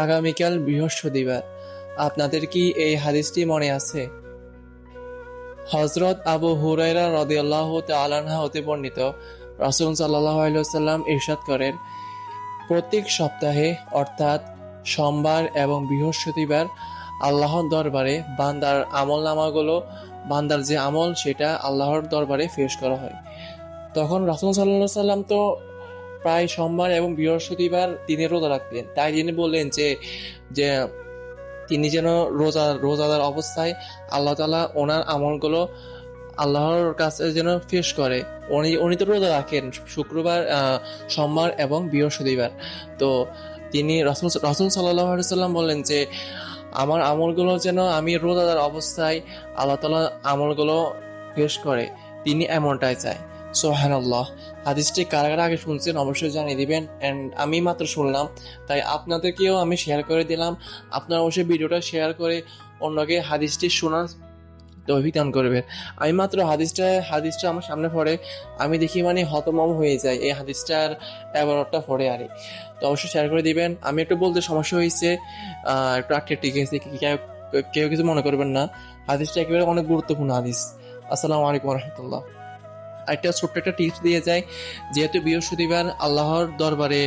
আগামীকাল বৃহস্পতিবার। আপনাদের কি এই হাদিসটি মনে আছে? হযরত আবু হুরায়রা রাদিয়াল্লাহু তাআলা আনহু হতে বর্ণিত, রাসূল সাল্লাল্লাহু আলাইহি ওয়াসাল্লাম ইরশাদ করেন, প্রত্যেক সপ্তাহে অর্থাৎ সোমবার এবং বৃহস্পতিবার আল্লাহর দরবারে বান্দার যে আমল সেটা আল্লাহর দরবারে পেশ করা হয়। তখন রাসূল সাল্লাল্লাহু আলাইহি ওয়াসাল্লাম তো প্রায় সোমবার এবং বৃহস্পতিবার তিনি রোজা রাখতেন। তাই তিনি বললেন যে যে তিনি যেন রোজাদার অবস্থায় আল্লাহ তাআলা ওনার আমলগুলো আল্লাহর কাছে যেন পেশ করে। উনি তো রোজা রাখেন শুক্রবার, সোমবার এবং বৃহস্পতিবার। তো তিনি রাসূল সাল্লাল্লাহু আলাইহি ওয়াসাল্লাম বললেন যে আমার আমলগুলো যেন আমি রোজাদার অবস্থায় আল্লাহ তাআলা আমলগুলো পেশ করে, তিনি এমনটাই চায়। সুবহানাল্লাহ। হাদিসটি কারা কারা আগে শুনছেন অবশ্যই জানিয়ে দিবেন। এন্ড আমি মাত্র শুনলাম, তাই আপনাদেরকেও আমি শেয়ার করে দিলাম। আপনারা অবশ্যই ভিডিওটা শেয়ার করে অন্যকে হাদিসটি শোনার তৌফিক দান করবেন। আমি মাত্র হাদিসটা আমার সামনে পড়ে আমি দেখি মানে হতভম্ব হয়ে যায় এই হাদিসটার এবারটা পড়ে আরে। তো অবশ্যই শেয়ার করে দিবেন। আমি একটু বলতে সমস্যা হয়েছে, একটু আটকে গেছে, কেউ কিছু মনে করবেন না। হাদিসটা একেবারে অনেক গুরুত্বপূর্ণ হাদিস। আসসালামু আলাইকুম রহমতুল্লাহ। একটা ছোট্ট একটা টিপস দিয়ে যায়, যেহেতু বৃহস্পতিবার আল্লাহর দরবারে,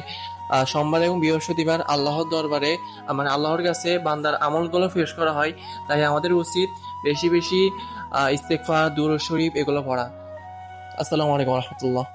সোমবার এবং বৃহস্পতিবার আল্লাহর দরবারে মানে আল্লাহর কাছে বান্দার আমলগুলো পেশ করা হয়, তাই আমাদের উচিত বেশি বেশি ইস্তেগফার, দুরূদ শরীফ এগুলো পড়া। আসসালামু আলাইকুম রহমতুল্লাহ।